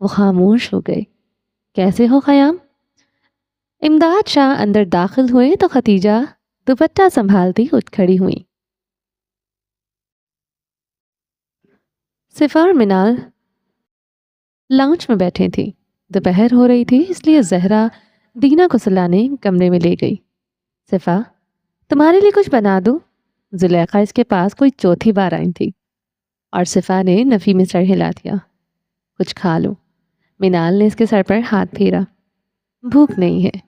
وہ خاموش ہو گئے۔ کیسے ہو خیام؟ امداد شاہ اندر داخل ہوئے تو ختیجہ دوپٹہ سنبھالتی اٹھ کھڑی ہوئی۔ صفا اور منال لاؤنج میں بیٹھے تھی۔ دوپہر ہو رہی تھی، اس لیے زہرا دینا کو سلانے کمرے میں لے گئی۔ صفا، تمہارے لیے کچھ بنا دوں؟ زلیخا اس کے پاس کوئی چوتھی بار آئی تھی اور صفا نے نفی میں سر ہلا دیا۔ کچھ کھا لو۔ منال نے اس کے سر پر ہاتھ پھیرا۔ بھوک نہیں ہے۔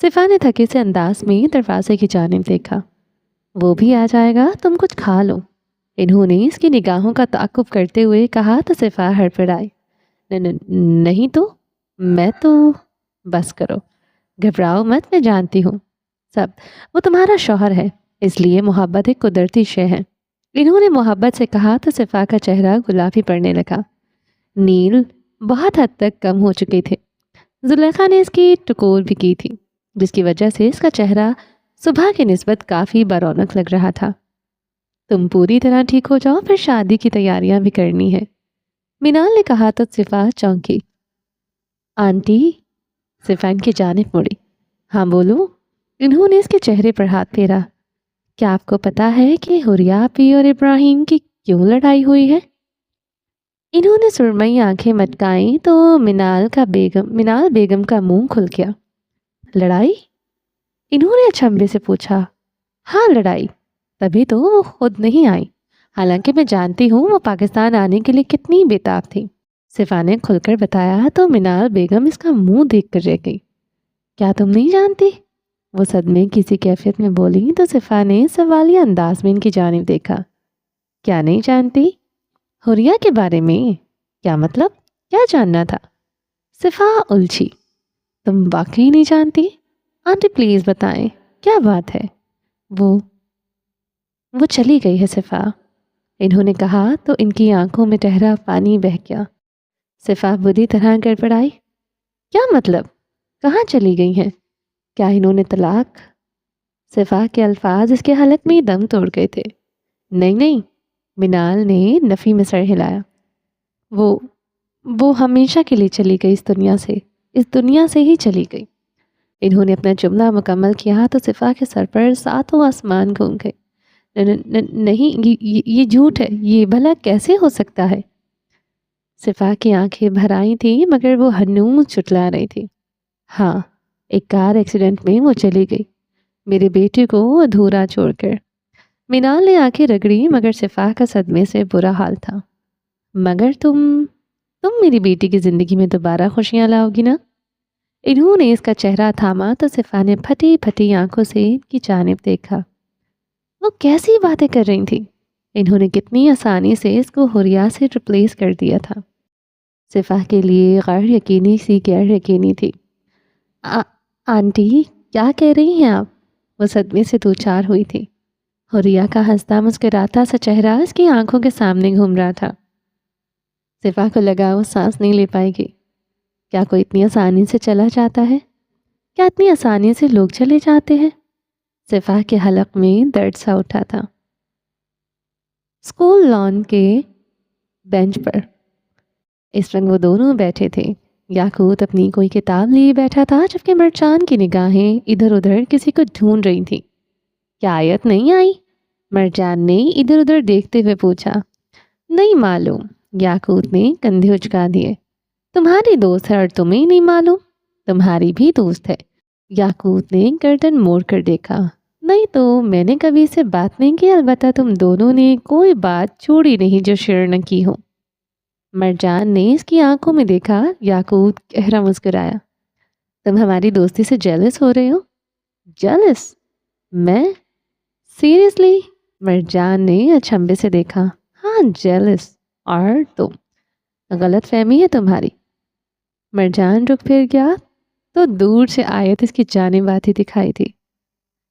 صفا نے تھکے سے انداز میں دروازے کی جانب دیکھا۔ وہ بھی آ جائے گا، تم کچھ کھا لو۔ انہوں نے اس کی نگاہوں کا تعاقب کرتے ہوئے کہا تو صفا ہڑبڑائی۔ نہیں تو میں تو بس کرو، گھبراؤ مت، میں جانتی ہوں سب۔ وہ تمہارا شوہر ہے، اس لیے محبت ایک قدرتی شے ہے۔ انہوں نے محبت سے کہا تو صفا کا چہرہ گلابی پڑنے لگا۔ نیل بہت حد تک کم ہو چکے تھے۔ زلیخا نے اس کی ٹکور بھی کی تھی، جس کی وجہ سے اس کا چہرہ صبح کی نسبت کافی برونق لگ رہا تھا۔ تم پوری طرح ٹھیک ہو جاؤ، پھر شادی کی تیاریاں بھی کرنی ہے، منال نے کہا تو صفا چونکی۔ آنٹی، صفا ان کی جانب مڑی۔ ہاں بولو۔ انہوں نے اس کے چہرے پر ہاتھ پھیرا۔ کیا آپ کو پتا ہے کہ حوریہ آپی اور ابراہیم کی کیوں لڑائی ہوئی ہے؟ انہوں نے سرمئی آنکھیں مٹکائیں تو منال بیگم کا منہ کھل گیا۔ لڑائی؟ انہوں نے اچھمبے سے پوچھا۔ ہاں لڑائی، تبھی تو وہ خود نہیں آئی، حالانکہ میں جانتی ہوں وہ پاکستان آنے کے لیے کتنی بےتاب تھی۔ صفا نے کھل کر بتایا تو منال بیگم اس کا منہ دیکھ کر رہ گئی۔ کیا تم نہیں جانتی؟ وہ صدمے کسی کیفیت میں بولی تو صفا نے سوالیہ انداز میں ان کی جانب دیکھا۔ کیا نہیں جانتی؟ حوریہ کے بارے میں؟ کیا مطلب؟ کیا جاننا تھا؟ صفا الجھی۔ تم واقعی نہیں جانتی؟ آنٹی پلیز بتائیں، کیا بات ہے؟ وہ چلی گئی ہے صفا، انہوں نے کہا تو ان کی آنکھوں میں ٹہرا پانی بہہ گیا۔ صفا بری طرح گڑبڑائی۔ کیا مطلب؟ کہاں چلی گئی ہیں؟ کیا انہوں نے طلاق؟ صفا کے الفاظ اس کے حلق میں دم توڑ گئے تھے۔ نہیں، منال نے نفی میں سر ہلایا۔ وہ ہمیشہ کے لیے چلی گئی، اس دنیا سے ہی چلی گئی۔ انہوں نے اپنا جملہ مکمل کیا تو صفا کے سر پر ساتوں آسمان گھوم گئے۔ نہیں، یہ جھوٹ ہے، یہ بھلا کیسے ہو سکتا ہے؟ صفا کی آنکھیں بھر آئی تھیں مگر وہ ہنوز چٹلا رہی تھی۔ ہاں، ایک کار ایکسیڈنٹ میں وہ چلی گئی، میرے بیٹے کو ادھورا چھوڑ کر۔ منال نے آنکھیں رگڑی مگر صفا کا صدمے سے برا حال تھا۔ مگر تم میری بیٹی کی زندگی میں دوبارہ خوشیاں لاؤ گی نا؟ انہوں نے اس کا چہرہ تھاما تو صفا نے پھٹی پھٹی آنکھوں سے ان کی جانب دیکھا۔ وہ کیسی باتیں کر رہی تھی؟ انہوں نے کتنی آسانی سے اس کو حوریہ سے ریپلیس کر دیا تھا۔ صفا کے لیے غیر یقینی سی غیر یقینی تھی۔ آنٹی کیا کہہ رہی ہیں آپ؟ وہ صدمے سے دوچار ہوئی تھی۔ حوریہ کا ہنستا مسکراتا سا چہرہ اس کی آنکھوں کے سامنے گھوم رہا تھا۔ صفا کو لگا وہ سانس نہیں لے پائے گی۔ کیا کوئی اتنی آسانی سے چلا جاتا ہے؟ کیا اتنی آسانی سے لوگ چلے جاتے ہیں؟ صفا کے حلق میں درد سا اٹھا تھا۔ اسکول لان کے بینچ پر اس وقت وہ دونوں بیٹھے تھے۔ یاقوت اپنی کوئی کتاب لیے بیٹھا تھا جبکہ مرجان کی نگاہیں ادھر ادھر کسی کو ڈھونڈ رہی تھیں۔ کیا آیت نہیں آئی؟ مرجان نے ادھر ادھر دیکھتے ہوئے پوچھا۔ نہیں معلوم، یاقوت نے کندھے اچکا دیے۔ تمہاری دوست ہے اور تمہیں نہیں معلوم؟ تمہاری بھی دوست ہے۔ یاقوت نے گردن موڑ کر دیکھا۔ نہیں تو میں نے کبھی اس سے بات نہیں کی، البتہ تم دونوں نے کوئی بات چھوڑی نہیں جو شیئر نہ کی ہو۔ مرجان نے اس کی آنکھوں میں دیکھا۔ یاقوت گہرا مسکرایا۔ تم ہماری دوستی سے جیلس ہو رہے ہو؟ جیلس؟ میں؟ سیریسلی؟ مرجان نے اچھمبے سے دیکھا۔ ہاں جیلس، اور تم؟ غلط فہمی ہے تمہاری۔ مرجان رک پھر گیا تو دور سے آیت اس کی جانب آتی دکھائی تھی۔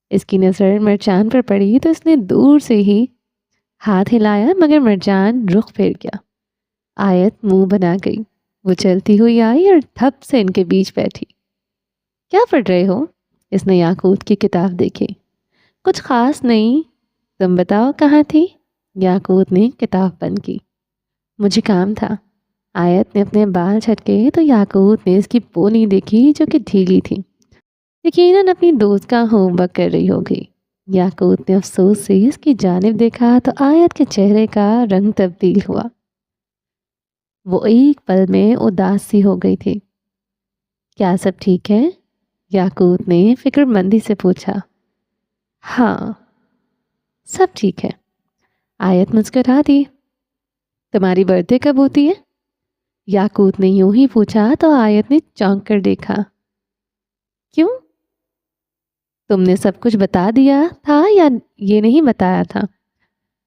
اس کی نظر مرجان پر پڑی تو اس نے دور سے ہی ہاتھ ہلایا مگر مرجان رخ پھیر گیا۔ آیت منہ بنا گئی۔ وہ چلتی ہوئی آئی اور دھپ سے ان کے بیچ بیٹھی۔ کیا پڑھ رہے ہو؟ اس نے یاقوت کی کتاب دیکھی۔ کچھ خاص نہیں، تم بتاؤ کہاں تھی؟ یاقوت نے کتاب بند کی۔ مجھے کام تھا، آیت نے اپنے بال جھٹکے تو یاقوت نے اس کی پونی دیکھی جو کہ ڈھیلی تھی، یقیناً اپنی دوست کا ہوم ورک کر رہی ہوگی۔ یاقوت نے افسوس سے اس کی جانب دیکھا تو آیت کے چہرے کا رنگ تبدیل ہوا۔ وہ ایک پل میں اداس سی ہو گئی تھی۔ کیا سب ٹھیک ہے؟ یاقوت نے فکر مندی سے پوچھا۔ ہاں سب ٹھیک ہے، آیت مسکرا دی۔ تمہاری برتھ ڈے کب ہوتی ہے؟ یاقوت نے یوں ہی پوچھا تو آیت نے چونک کر دیکھا۔ کیوں؟ تم نے سب کچھ بتا دیا تھا یا یہ نہیں بتایا تھا؟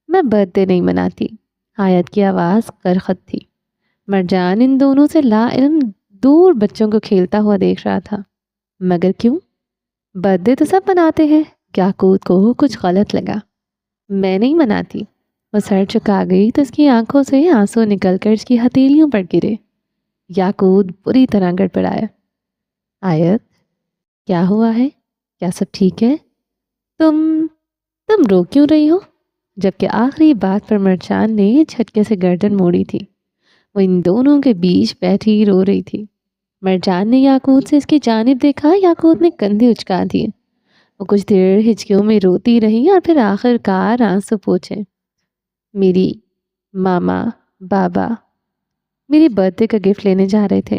میں برتھ ڈے نہیں مناتی، آیت کی آواز کرخت تھی۔ مرجان ان دونوں سے لا علم دور بچوں کو کھیلتا ہوا دیکھ رہا تھا۔ مگر کیوں؟ برتھ ڈے تو سب مناتے ہیں۔ یاقوت کو کچھ غلط لگا۔ میں نہیں مناتی۔ وہ سر چکا گئی تو اس کی آنکھوں سے آنسو نکل کر اس کی ہتھیلیوں پر گرے۔ یاقوت بری طرح گڑبڑایا۔ آیت کیا ہوا ہے؟ کیا سب ٹھیک ہے؟ تم رو کیوں رہی ہو؟ جبکہ آخری بات پر مرجان نے جھٹکے سے گردن موڑی تھی۔ وہ ان دونوں کے بیچ بیٹھی رو رہی تھی۔ مرجان نے یاقوت سے اس کی جانب دیکھا۔ یاقوت نے کندھے اچکا دیے۔ وہ کچھ دیر ہچکیوں میں روتی رہی اور پھر آخر کار آنسو پوچھے۔ میری ماما بابا میری برتھ ڈے کا گفٹ لینے جا رہے تھے۔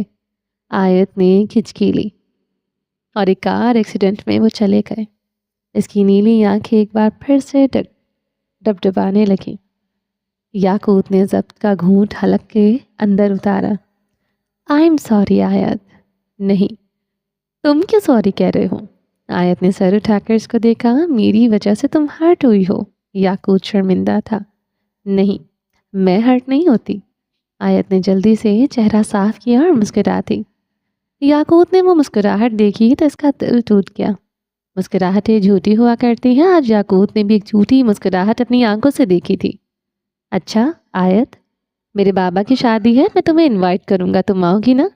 آیت نے کھچکی لی اور ایک کار ایکسیڈنٹ میں وہ چلے گئے۔ اس کی نیلی آنکھیں ایک بار پھر سے ڈبڈبانے لگیں۔ یاقوت نے ضبط کا گھونٹ حلق کے اندر اتارا۔ آئی ایم سوری آیت۔ نہیں، تم کیوں سوری کہہ رہے ہو؟ آیت نے سر اٹھا کر اس کو دیکھا۔ میری وجہ سے تم ہرٹ ہوئی ہو۔ یاقوت شرمندہ تھا۔ نہیں، میں ہرٹ نہیں ہوتی۔ آیت نے جلدی سے چہرہ صاف کیا اور مسکرا دی۔ یاقوت نے وہ مسکراہٹ دیکھی تو اس کا دل ٹوٹ گیا۔ مسکراہٹیں جھوٹی ہوا کرتی ہیں۔ آج یاقوت نے بھی ایک جھوٹی مسکراہٹ اپنی آنکھوں سے دیکھی تھی۔ اچھا آیت، میرے بابا کی شادی ہے، میں تمہیں انوائٹ کروں گا، تم آؤ گی نا؟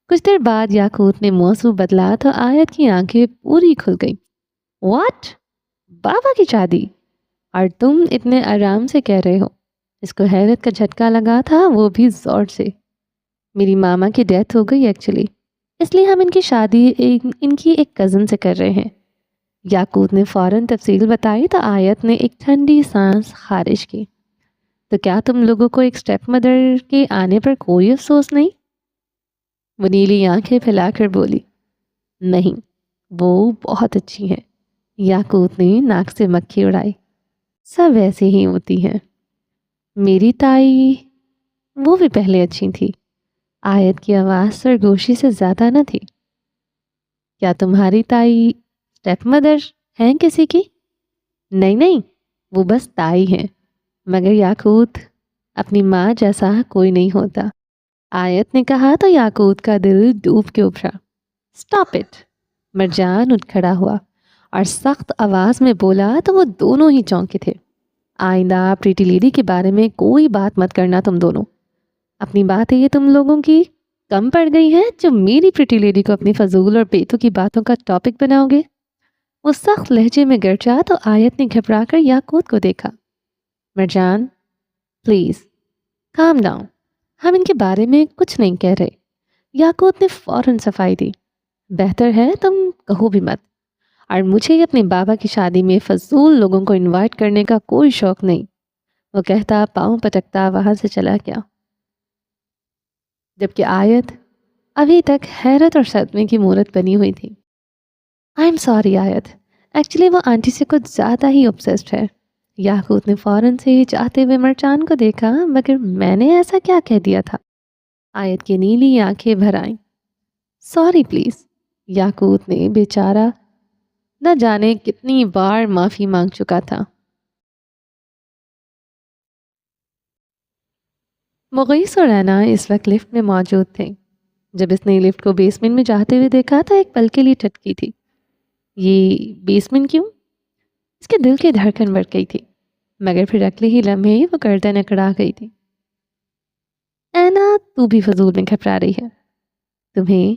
کچھ دیر بعد یاقوت نے موضوع بدلا تو آیت کی آنکھیں پوری کھل گئیں۔ واٹ؟ بابا کی شادی؟ اور تم اتنے آرام سے کہہ رہے ہو؟ اس کو حیرت کا جھٹکا لگا تھا، وہ بھی زور سے۔ میری ماما کی ڈیتھ ہو گئی ایکچولی، اس لیے ہم ان کی شادی ان کی ایک کزن سے کر رہے ہیں۔ یاقوت نے فوراً تفصیل بتائی تو آیت نے ایک ٹھنڈی سانس خارج کی۔ تو کیا تم لوگوں کو ایک اسٹیپ مدر کے آنے پر کوئی افسوس نہیں؟ وہ نیلی آنکھیں پھیلا کر بولی۔ نہیں، وہ بہت اچھی ہیں۔ یاقوت نے ناک سے مکھی اڑائی۔ سب ایسی ہی ہوتی ہیں۔ میری تائی وہ بھی پہلے اچھی تھی۔ آیت کی آواز سرگوشی سے زیادہ نہ تھی۔ کیا تمہاری تائی اسٹیپ مدر ہیں کسی کی؟ نہیں، وہ بس تائی ہیں۔ مگر یاقوت، اپنی ماں جیسا کوئی نہیں ہوتا، آیت نے کہا تو یاقوت کا دل ڈوب کے ابھرا۔ Stop it! مرجان اٹھ کھڑا ہوا اور سخت آواز میں بولا تو وہ دونوں ہی چونکے تھے۔ آئندہ پریٹی لیڈی کے بارے میں کوئی بات مت کرنا تم دونوں۔ اپنی باتیں یہ تم لوگوں کی کم پڑ گئی ہیں جو میری پریٹی لیڈی کو اپنی فضول اور بیتو کی باتوں کا ٹاپک بناؤ گے؟ وہ سخت لہجے میں گرجا تو آیت نے گھبرا کر یاقوت کو دیکھا۔ مرجان پلیز کام ڈاؤن، ہم ان کے بارے میں کچھ نہیں کہہ رہے۔ یاقوت نے فوراً صفائی دی۔ بہتر ہے تم کہو بھی مت، اور مجھے اپنے بابا کی شادی میں فضول لوگوں کو انوائٹ کرنے کا کوئی شوق نہیں۔ وہ کہتا پاؤں پٹکتا وہاں سے چلا گیا، جبکہ آیت ابھی تک حیرت اور صدمے کی مورت بنی ہوئی تھی۔ آئی ایم سوری آیت، ایکچولی وہ آنٹی سے کچھ زیادہ ہی obsessed ہے۔ یاقوت نے فوراً سے جاتے ہوئے مرجان کو دیکھا۔ مگر میں نے ایسا کیا کہہ دیا تھا؟ آیت کی نیلی آنکھیں بھر آئیں۔ سوری پلیز، یاقوت نے بیچارہ نہ جانے کتنی بار معافی مانگ چکا تھا۔ مغیث اور رینا اس وقت لفٹ میں موجود تھے۔ جب اس نے لفٹ کو بیسمنٹ میں جاتے ہوئے دیکھا تو ایک پل کے لیے ٹھٹکی تھی۔ یہ بیسمنٹ کیوں؟ اس کے دل کی دھڑکن بڑھ گئی تھی، مگر پھر اگلے ہی لمحے وہ گردن اکڑا گئی تھی۔ اینا تو بھی فضول میں گھبرا رہی ہے، تمہیں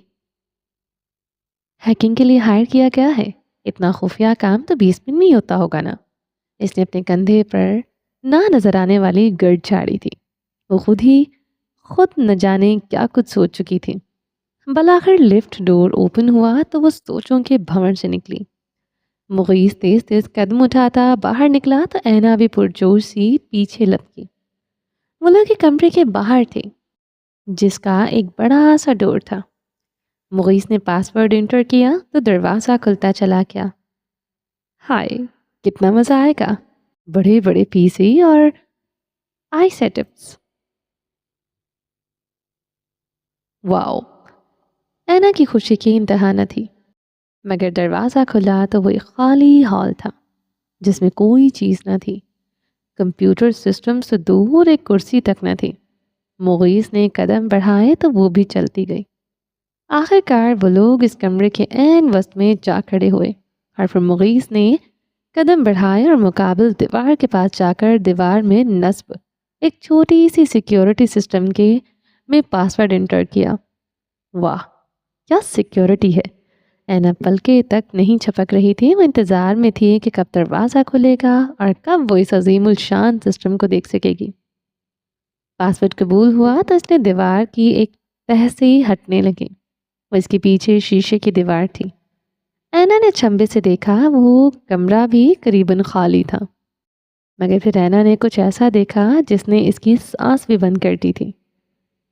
ہیکنگ کے لیے ہائر کیا گیا ہے، اتنا خفیہ کام تو بیسمنٹ میں ہی ہوتا ہوگا نا۔ اس نے اپنے کندھے پر نہ نظر آنے والی گرد جھاڑی تھی۔ وہ خود ہی خود نہ جانے کیا کچھ سوچ چکی تھی۔ بالآخر لفٹ ڈور اوپن ہوا تو وہ سوچوں کے بھنور سے نکلی۔ مغیث تیز تیز قدم اٹھاتا باہر نکلا تو اینا بھی پرجوش سی پیچھے لپکی۔ وہ لوگ کے کمرے کے باہر تھے جس کا ایک بڑا سا ڈور تھا۔ مغیث نے پاس ورڈ انٹر کیا تو دروازہ کھلتا چلا گیا۔ ہائے، کتنا مزہ آئے گا، بڑے بڑے پی سی اور آئی سیٹ اپس، واؤ۔ اینا کی خوشی کی انتہا نہ تھی، مگر دروازہ کھلا تو وہ ایک خالی ہال تھا جس میں کوئی چیز نہ تھی۔ کمپیوٹر سسٹم سے دور ایک کرسی تک نہ تھی۔ مغیث نے قدم بڑھائے تو وہ بھی چلتی گئی۔ آخر کار وہ لوگ اس کمرے کے عین وسط میں جا کھڑے ہوئے اور پھر مغیث نے قدم بڑھائے اور مقابل دیوار کے پاس جا کر دیوار میں نصب ایک چھوٹی سی سیکیورٹی سسٹم کے میں پاس ورڈ انٹر کیا۔ واہ، کیا سیکیورٹی ہے! اینا پلکیں تک نہیں چھپک رہی تھی، وہ انتظار میں تھی کہ کب دروازہ کھلے گا اور کب وہ اس عظیم الشان سسٹم کو دیکھ سکے گی۔ پاس ورڈ قبول ہوا تو اس نے دیوار کی ایک تہہ سے ہٹنے لگے۔ وہ اس کے پیچھے شیشے کی دیوار تھی۔ اینا نے چھمبے سے دیکھا وہ کمرہ بھی قریباً خالی تھا، مگر پھر اینا نے کچھ ایسا دیکھا جس نے اس کی سانس بھی بند کر دی تھی۔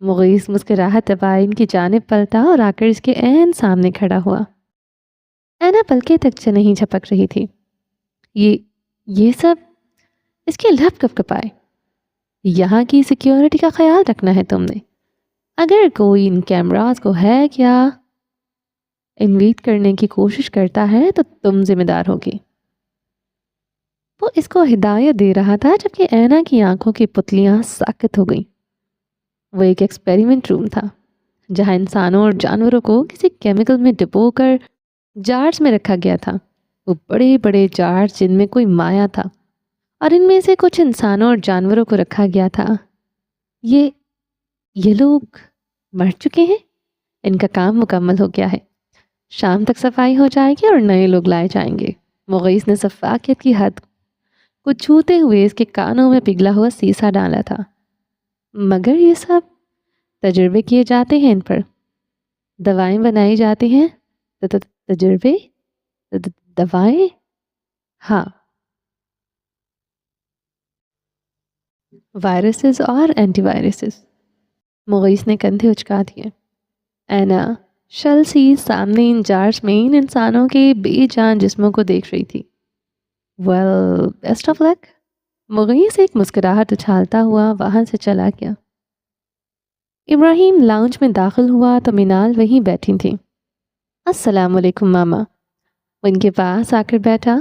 مغیث مسکراہٹ دبائے ان کی جانب پلٹا اور آ کر اس کے عین سامنے کھڑا ہوا۔ اینا پلکیں تک سے نہیں جھپک رہی تھی۔ یہ سب، اس کے لب کب کپائے۔ یہاں کی سیکیورٹی کا خیال رکھنا ہے تم نے، اگر کوئی ان کیمراز کو ہے کیا انویٹ کرنے کی کوشش کرتا ہے تو تم ذمہ دار ہوگی۔ وہ اس کو ہدایت دے رہا تھا جبکہ اینا کی آنکھوں کی پتلیاں ساکت ہو گئیں۔ وہ ایک ایکسپیریمنٹ روم تھا جہاں انسانوں اور جانوروں کو کسی کیمیکل میں ڈبو کر جارز میں رکھا گیا تھا۔ وہ بڑے بڑے جارز جن میں کوئی مایا تھا اور ان میں سے کچھ انسانوں اور جانوروں کو رکھا گیا تھا۔ یہ لوگ مر چکے ہیں، ان کا کام مکمل ہو گیا ہے، شام تک صفائی ہو جائے گی اور نئے لوگ لائے جائیں گے۔ مغیث نے شفافیت کی حد کو چھوتے ہوئے اس کے کانوں میں پگھلا ہوا سیسا ڈالا تھا۔ مگر یہ سب تجربے کیے جاتے ہیں، ان پر دوائیں بنائی جاتی ہیں۔ تجربے؟ دوائیں؟ ہاں، وائرسز اور اینٹی وائرسز۔ مغیث نے کندھے اچکا دیے۔ اینا شل سی سامنے ان جارز میں ان انسانوں کے بے جان جسموں کو دیکھ رہی تھی۔ ویل، بیسٹ آف لک۔ مغیث ایک مسکراہٹ اچھالتا ہوا وہاں سے چلا گیا۔ ابراہیم لاؤنج میں داخل ہوا تو منال وہیں بیٹھی تھی۔ السلام علیکم ماما۔ وہ ان کے پاس آ کر بیٹھا۔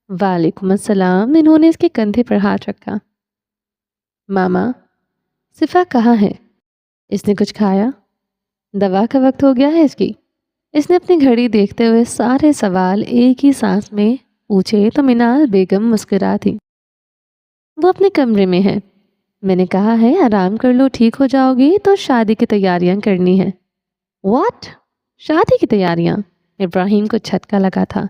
وعلیکم السلام۔ انہوں نے اس کے کندھے پر ہاتھ رکھا۔ ماما، صفا کہاں ہے؟ اس نے کچھ کھایا؟ دوا کا وقت ہو گیا ہے اس کی؟ اس نے اپنی گھڑی دیکھتے ہوئے سارے سوال ایک ہی سانس میں پوچھے تو منال بیگم مسکرا تھی۔ وہ اپنے کمرے میں ہے، میں نے کہا ہے آرام کر لو، ٹھیک ہو جاؤ گی تو شادی کی تیاریاں کرنی ہیں۔ واٹ؟ شادی کی تیاریاں؟ ابراہیم کو جھٹکا لگا تھا۔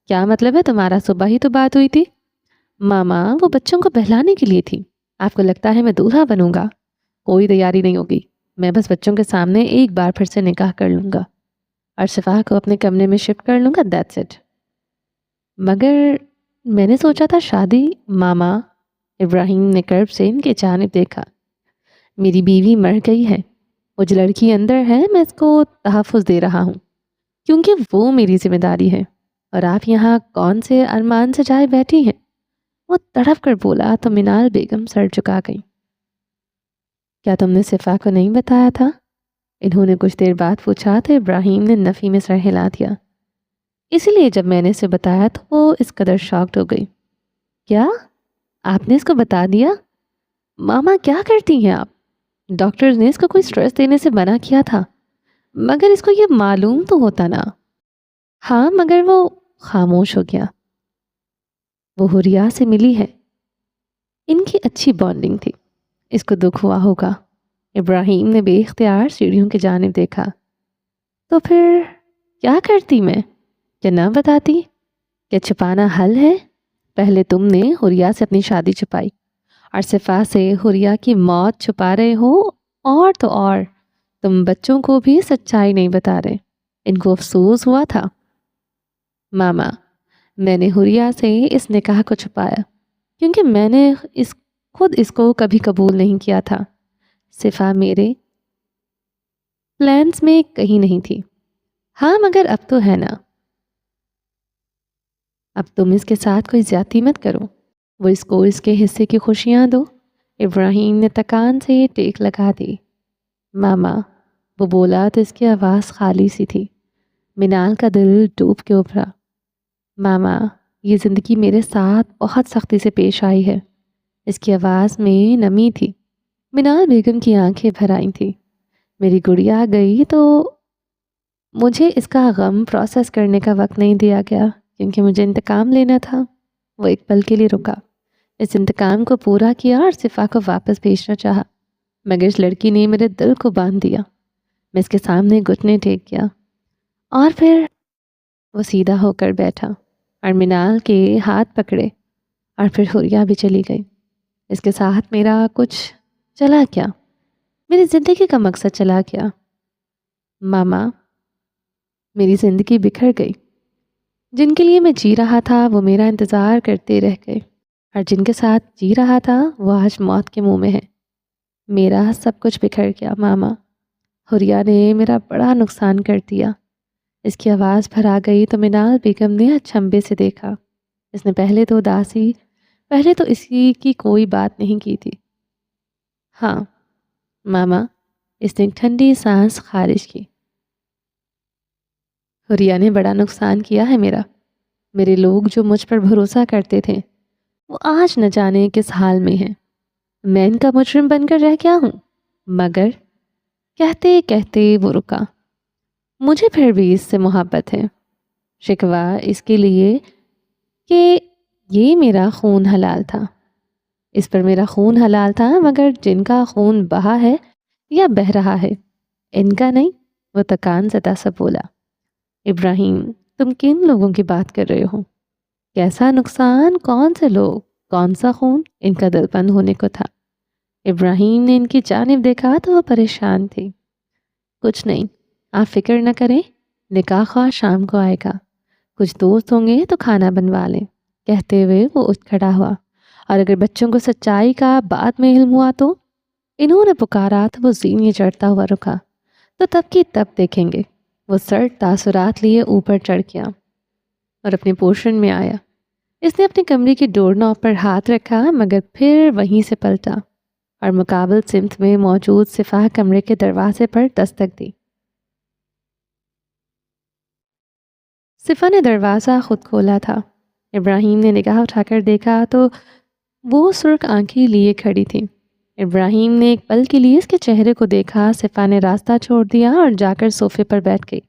کیا مطلب ہے تمہارا؟ صبح ہی تو بات ہوئی تھی۔ ماما، وہ بچوں کو بہلانے کے لیے تھی۔ آپ کو لگتا ہے میں دولہا بنوں گا؟ کوئی تیاری نہیں ہوگی، میں بس بچوں کے سامنے ایک بار پھر سے نکاح کر لوں گا اور صفا کو اپنے کمرے میں شفٹ کر لوں گا، دیٹس اٹ۔ مگر میں نے سوچا تھا شادی۔ ماما، ابراہیم نے کرب سے ان کے جانب دیکھا، میری بیوی مر گئی ہے، وہ جو لڑکی اندر ہے میں اس کو تحفظ دے رہا ہوں کیونکہ وہ میری ذمہ داری ہے، اور آپ یہاں کون سے ارمان سے جائے بیٹھی ہیں؟ وہ تڑپ کر بولا تو منال بیگم سر جھکا گئی۔ کیا تم نے صفا کو نہیں بتایا تھا؟ انہوں نے کچھ دیر بعد پوچھا تو ابراہیم نے نفی میں سر ہلا دیا۔ اسی لیے جب میں نے اسے بتایا تو وہ اس قدر شاکڈ ہو گئی۔ کیا آپ نے اس کو بتا دیا؟ ماما، کیا کرتی ہیں آپ؟ ڈاکٹرز نے اس کو کوئی سٹریس دینے سے منع کیا تھا، مگر اس کو یہ معلوم تو ہوتا نا۔ ہاں، مگر وہ خاموش ہو گیا۔ وہ حوریا سے ملی ہے، ان کی اچھی بانڈنگ تھی، اس کو دکھ ہوا ہوگا۔ ابراہیم نے بے اختیار سیڑھیوں کی جانب دیکھا۔ تو پھر کیا کرتی میں؟ کیا نہ بتاتی؟ کیا چھپانا حل ہے؟ پہلے تم نے حوریا سے اپنی شادی چھپائی اور صفا سے حوریا کی موت چھپا رہے ہو، اور تو اور تم بچوں کو بھی سچائی نہیں بتا رہے، ان کو افسوس ہوا تھا۔ ماما، میں نے حریہ سے اس نکاح کو چھپایا کیونکہ میں نے اس کو کبھی قبول نہیں کیا تھا۔ صفا میرے پلانس میں کہیں نہیں تھی۔ ہاں مگر اب تو ہے نا، اب تم اس کے ساتھ کوئی زیادتی مت کرو، وہ اس کو اس کے حصے کی خوشیاں دو۔ ابراہیم نے تکان سے ٹیک لگا دی۔ ماما، وہ بولا تو اس کی آواز خالی سی تھی۔ منال کا دل ڈوب کے ابھرا۔ ماما، یہ زندگی میرے ساتھ بہت سختی سے پیش آئی ہے۔ اس کی آواز میں نمی تھی۔ منال بیگم کی آنکھیں بھر آئی تھیں۔ میری گڑیا گئی تو مجھے اس کا غم پروسیس کرنے کا وقت نہیں دیا گیا کیونکہ مجھے انتقام لینا تھا۔ وہ ایک پل کے لیے رکا، اس انتقام کو پورا کیا اور صفا کو واپس بھیجنا چاہا، مگر اس لڑکی نے میرے دل کو باندھ دیا۔ میں اس کے سامنے گھٹنے ٹیک گیا اور پھر وہ سیدھا ہو کر بیٹھا اور منال کے ہاتھ پکڑے اور پھر حریہ بھی چلی گئی۔ اس کے ساتھ میرا کچھ چلا کیا، میری زندگی کا مقصد چلا گیا۔ ماما، میری زندگی بکھر گئی۔ جن کے لیے میں جی رہا تھا وہ میرا انتظار کرتے رہ گئے، اور جن کے ساتھ جی رہا تھا وہ آج موت کے منہ میں ہے۔ میرا سب کچھ بکھر گیا ماما۔ حریہ نے میرا بڑا نقصان کر دیا۔ اس کی آواز بھر آ گئی تو منال بیگم نے اچنبھے سے دیکھا۔ اس نے پہلے تو اسی کی کوئی بات نہیں کی تھی۔ ہاں ماما، اس نے ایک ٹھنڈی سانس خارج کی۔ حریہ نے بڑا نقصان کیا ہے میرا۔ میرے لوگ جو مجھ پر بھروسہ کرتے تھے وہ آج نہ جانے کس حال میں ہیں۔ میں ان کا مجرم بن کر رہ گیا ہوں۔ مگر کہتے کہتے وہ رکا۔ مجھے پھر بھی اس سے محبت ہے، شکوہ اس کے لیے کہ یہ میرا خون حلال تھا، اس پر میرا خون حلال تھا، مگر جن کا خون بہا ہے یا بہہ رہا ہے ان کا نہیں۔ وہ تکان زدہ سا بولا۔ ابراہیم، تم کن لوگوں کی بات کر رہے ہو؟ کیسا نقصان؟ کون سے لوگ؟ کون سا خون؟ ان کا دل بند ہونے کو تھا۔ ابراہیم نے ان کی جانب دیکھا تو وہ پریشان تھی۔ کچھ نہیں، آپ فکر نہ کریں، نکاح خواہ شام کو آئے گا، کچھ دوست ہوں گے تو کھانا بنوا لیں۔ کہتے ہوئے وہ اٹھ کھڑا ہوا۔ اور اگر بچوں کو سچائی کا بعد میں علم ہوا تو؟ انہوں نے پکارا تو وہ زینے چڑھتا ہوا رکا۔ تو تب کی تب دیکھیں گے۔ وہ سرد تاثرات لیے اوپر چڑھ گیا اور اپنے پورشن میں آیا۔ اس نے اپنے کمرے کی ڈور نوب پر ہاتھ رکھا، مگر پھر وہیں سے پلٹا اور مقابل سمت میں موجود صفا کمرے کے دروازے پر دستک دی۔ صفا نے دروازہ خود کھولا تھا۔ ابراہیم نے نگاہ اٹھا کر دیکھا تو وہ سرخ آنکھیں لیے کھڑی تھی۔ ابراہیم نے ایک پل کے لیے اس کے چہرے کو دیکھا۔ صفا نے راستہ چھوڑ دیا اور جا کر صوفے پر بیٹھ گئی۔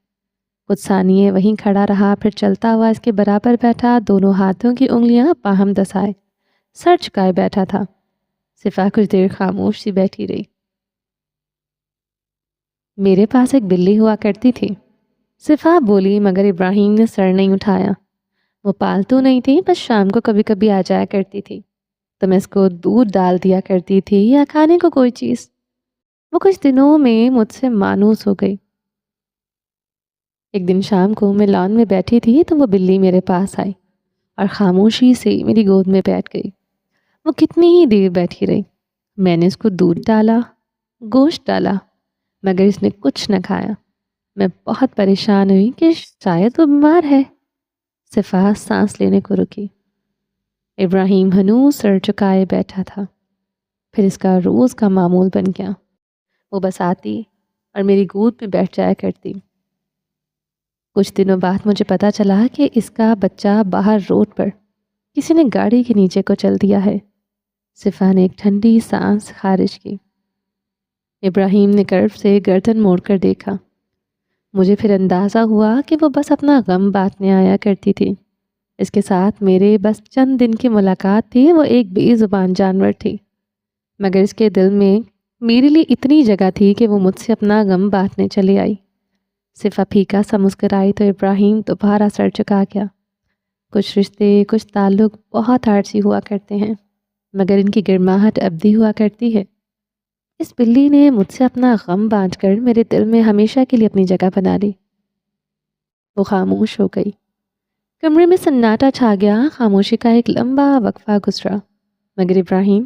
کچھ ثانیے وہیں کھڑا رہا، پھر چلتا ہوا اس کے برابر بیٹھا، دونوں ہاتھوں کی انگلیاں باہم دسائے سر جھکائے بیٹھا تھا۔ صفا کچھ دیر خاموش سی بیٹھی رہی۔ میرے پاس ایک بلی ہوا کرتی تھی، صفا بولی، مگر ابراہیم نے سر نہیں اٹھایا۔ وہ پالتو نہیں تھی، بس شام کو کبھی کبھی آ جایا کرتی تھی تو میں اس کو دودھ ڈال دیا کرتی تھی یا کھانے کو کوئی چیز۔ وہ کچھ دنوں میں مجھ سے مانوس ہو گئی۔ ایک دن شام کو میں لان میں بیٹھی تھی تو وہ بلی میرے پاس آئی اور خاموشی سے میری گود میں بیٹھ گئی۔ وہ کتنی ہی دیر بیٹھی رہی۔ میں نے اس کو دودھ ڈالا، گوشت ڈالا، مگر اس نے کچھ نہ کھایا۔ میں بہت پریشان ہوئی کہ شاید وہ بیمار ہے۔ صفا سانس لینے کو رکی۔ ابراہیم ہنوز سر چکائے بیٹھا تھا۔ پھر اس کا روز کا معمول بن گیا۔ وہ بس آتی اور میری گود پہ بیٹھ جایا کرتی۔ کچھ دنوں بعد مجھے پتا چلا کہ اس کا بچہ باہر روڈ پر کسی نے گاڑی کے نیچے کو چل دیا ہے۔ صفا نے ایک ٹھنڈی سانس خارج کی۔ ابراہیم نے کرب سے گردن موڑ کر دیکھا۔ مجھے پھر اندازہ ہوا کہ وہ بس اپنا غم بانٹنے آیا کرتی تھی۔ اس کے ساتھ میرے بس چند دن کی ملاقات تھی۔ وہ ایک بے زبان جانور تھی، مگر اس کے دل میں میرے لیے اتنی جگہ تھی کہ وہ مجھ سے اپنا غم بانٹنے چلی آئی۔ صفا پھیکا سا مسکرائی تو ابراہیم دوبارہ سر چکا گیا۔ کچھ رشتے، کچھ تعلق بہت عارضی ہوا کرتے ہیں، مگر ان کی گرماہٹ ابدی ہوا کرتی ہے۔ اس بلی نے مجھ سے اپنا غم بانٹ کر میرے دل میں ہمیشہ کے لیے اپنی جگہ بنا لی۔ وہ خاموش ہو گئی۔ کمرے میں سناٹا چھا گیا، خاموشی کا ایک لمبا وقفہ گزرا، مگر ابراہیم،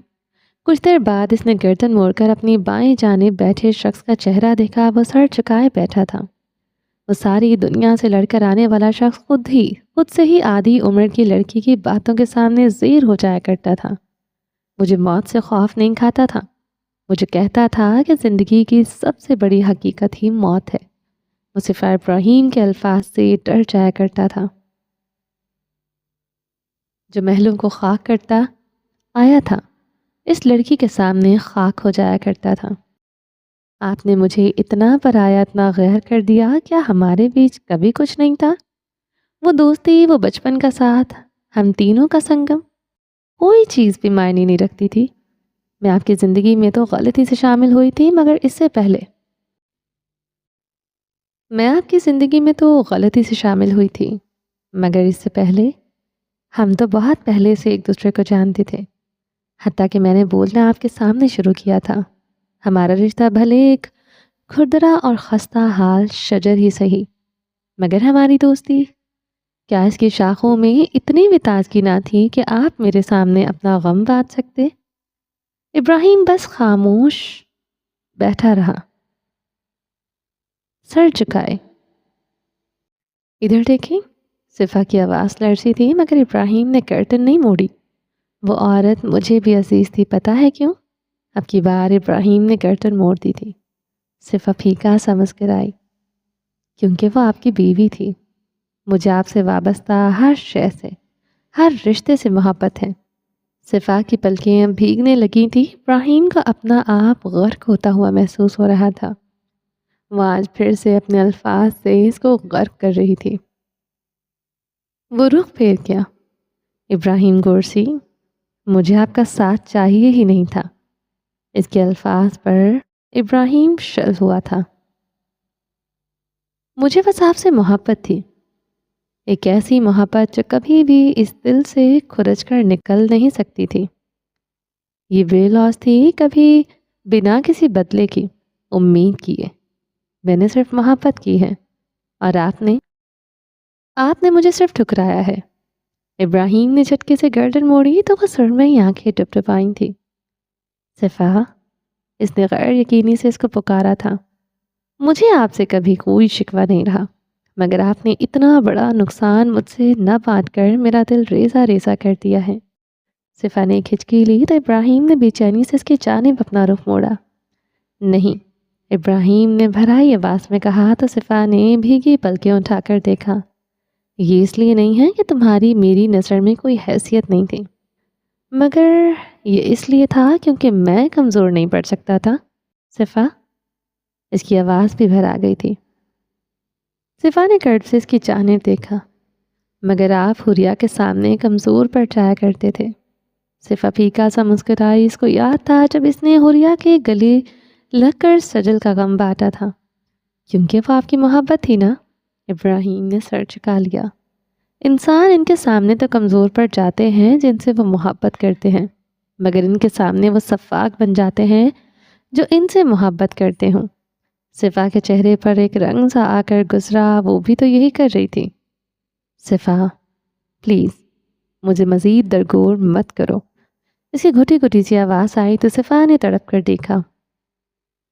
کچھ دیر بعد اس نے گردن موڑ کر اپنی بائیں جانب بیٹھے شخص کا چہرہ دیکھا۔ وہ سر جھکائے بیٹھا تھا۔ وہ ساری دنیا سے لڑ کر آنے والا شخص خود سے ہی آدھی عمر کی لڑکی کی باتوں کے سامنے زیر ہو جایا کرتا تھا۔ مجھے موت سے خوف نہیں کھاتا تھا، مجھے کہتا تھا کہ زندگی کی سب سے بڑی حقیقت ہی موت ہے۔ وہ صرف ابراہیم کے الفاظ سے ڈر جایا کرتا تھا، جو محلوں کو خاک کرتا آیا تھا، اس لڑکی کے سامنے خاک ہو جایا کرتا تھا۔ آپ نے مجھے اتنا پرایا، اتنا غیر کر دیا، کیا ہمارے بیچ کبھی کچھ نہیں تھا؟ وہ دوستی، وہ بچپن کا ساتھ، ہم تینوں کا سنگم، کوئی چیز بھی معنی نہیں رکھتی تھی۔ میں آپ کی زندگی میں تو غلطی سے شامل ہوئی تھی، مگر اس سے پہلے ہم تو بہت پہلے سے ایک دوسرے کو جانتے تھے، حتیٰ کہ میں نے بولنا آپ کے سامنے شروع کیا تھا۔ ہمارا رشتہ بھلے ایک کھردرا اور خستہ حال شجر ہی سہی، مگر ہماری دوستی، کیا اس کی شاخوں میں اتنی بھی تازگی نہ تھی کہ آپ میرے سامنے اپنا غم بانٹ سکتے؟ ابراہیم بس خاموش بیٹھا رہا، سر جھکائے۔ ادھر دیکھیں، صفا کی آواز لرزی تھی، مگر ابراہیم نے کرٹن نہیں موڑی۔ وہ عورت مجھے بھی عزیز تھی، پتہ ہے کیوں؟ اب کی بار ابراہیم نے کرٹن موڑ دی تھی۔ صفا پھیکا سا مسکرائی۔ کیونکہ وہ آپ کی بیوی تھی۔ مجھے آپ سے وابستہ ہر شے سے، ہر رشتے سے محبت ہے۔ صفا کی پلکیں اب بھیگنے لگی تھی۔ ابراہیم کا اپنا آپ غرق ہوتا ہوا محسوس ہو رہا تھا۔ وہ آج پھر سے اپنے الفاظ سے اس کو غرق کر رہی تھی۔ وہ رخ پھیر گیا۔ ابراہیم گورسی، مجھے آپ کا ساتھ چاہیے ہی نہیں تھا۔ اس کے الفاظ پر ابراہیم شل ہوا تھا۔ مجھے بس آپ سے محبت تھی، ایک ایسی محبت جو کبھی بھی اس دل سے کھرچ کر نکل نہیں سکتی تھی۔ یہ بے لوث تھی، کبھی بنا کسی بدلے کی امید کیے۔ میں نے صرف محبت کی ہے، اور آپ نے مجھے صرف ٹھکرایا ہے۔ ابراہیم نے جھٹکے سے گردن موڑی تو وہ سرمئی آنکھیں ٹپٹپائی تھی۔ صفا، اس نے غیر یقینی سے اس کو پکارا تھا۔ مجھے آپ سے کبھی کوئی شکوہ نہیں رہا، مگر آپ نے اتنا بڑا نقصان مجھ سے نہ بانٹ کر میرا دل ریزہ ریزہ کر دیا ہے۔ صفا نے کھچکی لی تو ابراہیم نے بے چینی سے اس کی جانب اپنا رخ موڑا۔ نہیں، ابراہیم نے بھرائی آواز میں کہا تو صفا نے بھیگی پلکیں اٹھا کر دیکھا۔ یہ اس لیے نہیں ہے کہ تمہاری میری نظر میں کوئی حیثیت نہیں تھی، مگر یہ اس لیے تھا کیونکہ میں کمزور نہیں پڑ سکتا تھا۔ صفا، اس کی آواز بھی بھر آ گئی تھی۔ صفا نے کرب سے اس کی جانب دیکھا، مگر آپ حریہ کے سامنے کمزور پڑ جایا کرتے تھے۔ صفا پھیکا سا مسکرائی۔ اس کو یاد تھا جب اس نے حریہ کے گلے لگ کر سجل کا غم بانٹا تھا، کیونکہ وہ آپ کی محبت تھی نا۔ ابراہیم نے سر جھکا لیا۔ انسان ان کے سامنے تو کمزور پڑ جاتے ہیں جن سے وہ محبت کرتے ہیں، مگر ان کے سامنے وہ سفاک بن جاتے ہیں جو ان سے محبت کرتے ہوں۔ صفا کے چہرے پر ایک رنگ سا آ کر گزرا، وہ بھی تو یہی کر رہی تھی۔ صفا، پلیز مجھے مزید درگور مت کرو۔ اس کی گھٹی گھٹی سی آواز آئی تو صفا نے تڑپ کر دیکھا۔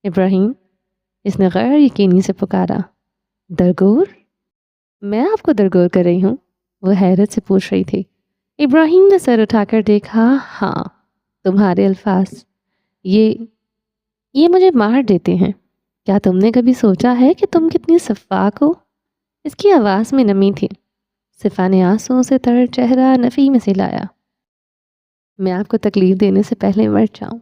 ابراہیم، اس نے غیر یقینی سے پکارا۔ درگور؟ میں آپ کو درگور کر رہی ہوں؟ وہ حیرت سے پوچھ رہی تھی۔ ابراہیم نے سر اٹھا کر دیکھا۔ ہاں، تمہارے الفاظ یہ مجھے مار دیتے ہیں۔ کیا تم نے کبھی سوچا ہے کہ تم کتنی سفاک ہو؟ اس کی آواز میں نمی تھی۔ صفا نے آنسوؤں سے تر چہرہ نفی میں سلایا۔ میں آپ کو تکلیف دینے سے پہلے مر جاؤں۔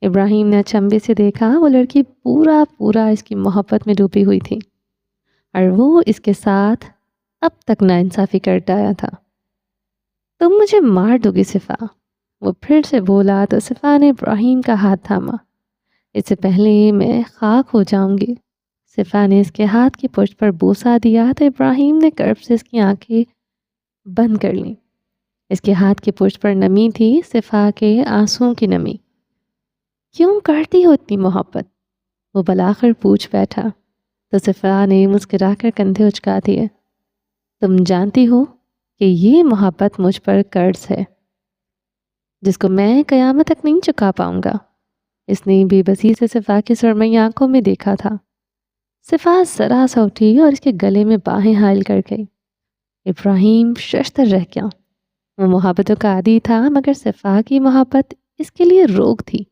ابراہیم نے اچنبے سے دیکھا۔ وہ لڑکی پورا اس کی محبت میں ڈوبی ہوئی تھی، اور وہ اس کے ساتھ اب تک ناانصافی کرتا آیا تھا۔ تم مجھے مار دو گی صفا، وہ پھر سے بولا تو صفا نے ابراہیم کا ہاتھ تھاما۔ اس سے پہلے میں خاک ہو جاؤں گی۔ صفا نے اس کے ہاتھ کی پشت پر بوسہ دیا تو ابراہیم نے کرب سے اس کی آنکھیں بند کر لیں۔ اس کے ہاتھ کی پشت پر نمی تھی، صفا کے آنسوؤں کی نمی۔ کیوں کرتی ہو اتنی محبت؟ وہ بلاخر پوچھ بیٹھا تو صفا نے مسکرا کر کندھے اچکا دیے۔ تم جانتی ہو کہ یہ محبت مجھ پر قرض ہے جس کو میں قیامت تک نہیں چکا پاؤں گا۔ اس نے بے بسی سے صفا کی سرمئی آنکھوں میں دیکھا تھا۔ صفا ذرا سا اٹھی اور اس کے گلے میں باہیں حائل کر گئی۔ ابراہیم ششدر رہ گیا۔ وہ محبتوں کا عادی تھا مگر صفا کی محبت اس کے لیے روک تھی۔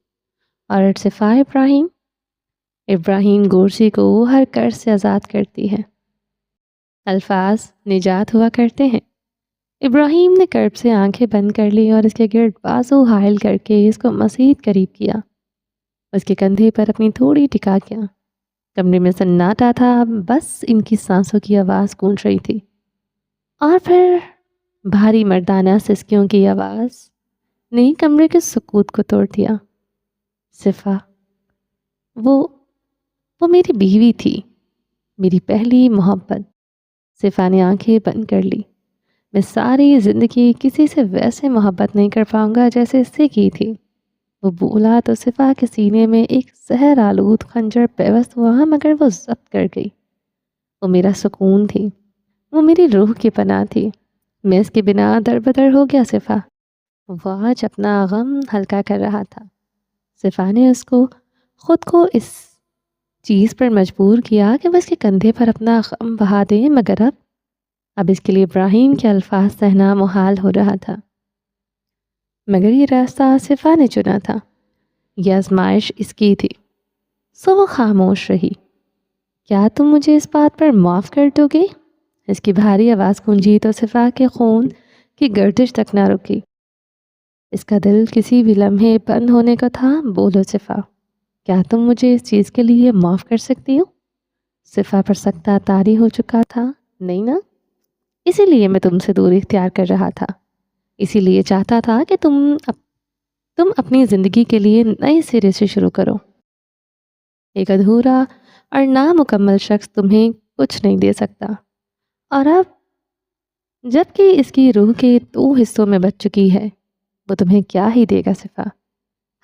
اور صفا ابراہیم گورسی کو ہر قرض سے آزاد کرتی ہے۔ الفاظ نجات ہوا کرتے ہیں۔ ابراہیم نے کرب سے آنکھیں بند کر لی اور اس کے گرد بازو حائل کر کے اس کو مزید قریب کیا۔ اس کے کندھے پر اپنی تھوڑی ٹکا کیا۔ کمرے میں سناٹا تھا، بس ان کی سانسوں کی آواز گونج رہی تھی۔ اور پھر بھاری مردانہ سسکیوں کی آواز نے کمرے کے سکوت کو توڑ دیا۔ صفا، وہ میری بیوی تھی، میری پہلی محبت۔ صفا نے آنکھیں بند کر لی۔ میں ساری زندگی کسی سے ویسے محبت نہیں کر پاؤں گا جیسے اس سے کی تھی۔ وہ بولا تو صفا کے سینے میں ایک زہر آلود خنجر پیوست ہوا مگر وہ ضبط کر گئی۔ وہ میرا سکون تھی، وہ میری روح کی پناہ تھی۔ میں اس کے بنا در بدر ہو گیا صفا۔ وہ آج اپنا غم ہلکا کر رہا تھا۔ صفا نے خود کو اس چیز پر مجبور کیا کہ وہ اس کے کندھے پر اپنا غم بہا دے، مگر اب اس کے لیے ابراہیم کے الفاظ سہنا محال ہو رہا تھا۔ مگر یہ راستہ صفا نے چنا تھا، یہ آزمائش اس کی تھی، سو وہ خاموش رہی۔ کیا تم مجھے اس بات پر معاف کر دو گے؟ اس کی بھاری آواز گونجی تو صفا کے خون کی گردش تک نہ رکی۔ اس کا دل کسی بھی لمحے بند ہونے کا تھا۔ بولو صفا، کیا تم مجھے اس چیز کے لیے معاف کر سکتی ہو؟ صفا پر سختہ طاری ہو چکا تھا۔ نہیں نا؟ اسی لیے میں تم سے دوری اختیار کر رہا تھا، اسی لیے چاہتا تھا کہ تم اپنی زندگی کے لیے نئے سرے سے شروع کرو۔ ایک ادھورا اور نامکمل شخص تمہیں کچھ نہیں دے سکتا، اور اب جب کہ اس کی روح کے 2 حصوں میں بچ چکی ہے، وہ تمہیں کیا ہی دے گا صفا؟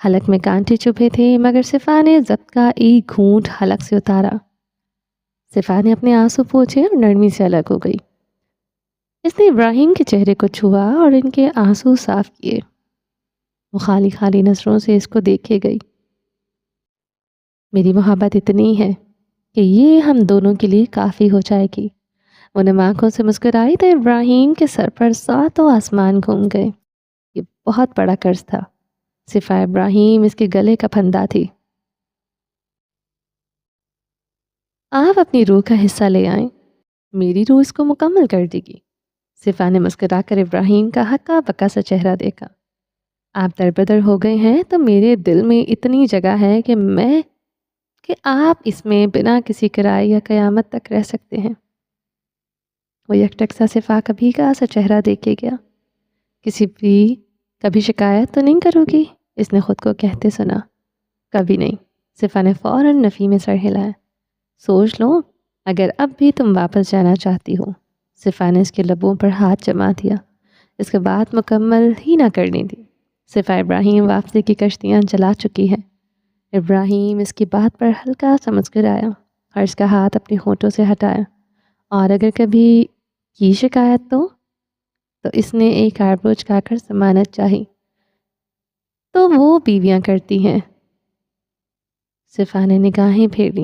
حلق میں کانٹے چبھے تھے مگر صفا نے ضبط کا ایک گھونٹ حلق سے اتارا۔ صفا نے اپنے آنسو پوچھے اور نرمی سے الگ ہو گئی۔ اس نے ابراہیم کے چہرے کو چھوا اور ان کے آنسو صاف کیے۔ وہ خالی خالی نظروں سے اس کو دیکھے گئی۔ میری محبت اتنی ہے کہ یہ ہم دونوں کے لیے کافی ہو جائے گی۔ وہ نم آنکھوں سے مسکرائی تو ابراہیم کے سر پر 7 آسمان گھوم گئے۔ یہ بہت بڑا قرض تھا۔ صفا ابراہیم اس کے گلے کا پھندا تھی۔ آپ اپنی روح کا حصہ لے آئیں، میری روح اس کو مکمل کر دے گی۔ صفا نے مسکرا کر ابراہیم کا ہکا بکا سا چہرہ دیکھا۔ آپ دربدر ہو گئے ہیں تو میرے دل میں اتنی جگہ ہے کہ آپ اس میں بنا کسی کرائے یا قیامت تک رہ سکتے ہیں۔ وہ یکٹک سا صفا کبھی کا سا چہرہ دیکھے گیا۔ کبھی شکایت تو نہیں کرو گی؟ اس نے خود کو کہتے سنا۔ کبھی نہیں۔ صفا نے فوراً نفی میں سر ہلایا۔ سوچ لو، اگر اب بھی تم واپس جانا چاہتی ہو۔ صفا نے اس کے لبوں پر ہاتھ جما دیا، اس کے بات مکمل ہی نہ کرنی دی۔ صفا ابراہیم واپسی کی کشتیاں چلا چکی ہے۔ ابراہیم اس کی بات پر ہلکا سا مسکرایا اور اس کا ہاتھ اپنی ہونٹوں سے ہٹایا۔ اور اگر کبھی کی شکایت تو اس نے ایک آئبرو چکا کر ضمانت چاہی۔ تو وہ بیویاں کرتی ہیں۔ صفا نے نگاہیں پھیری۔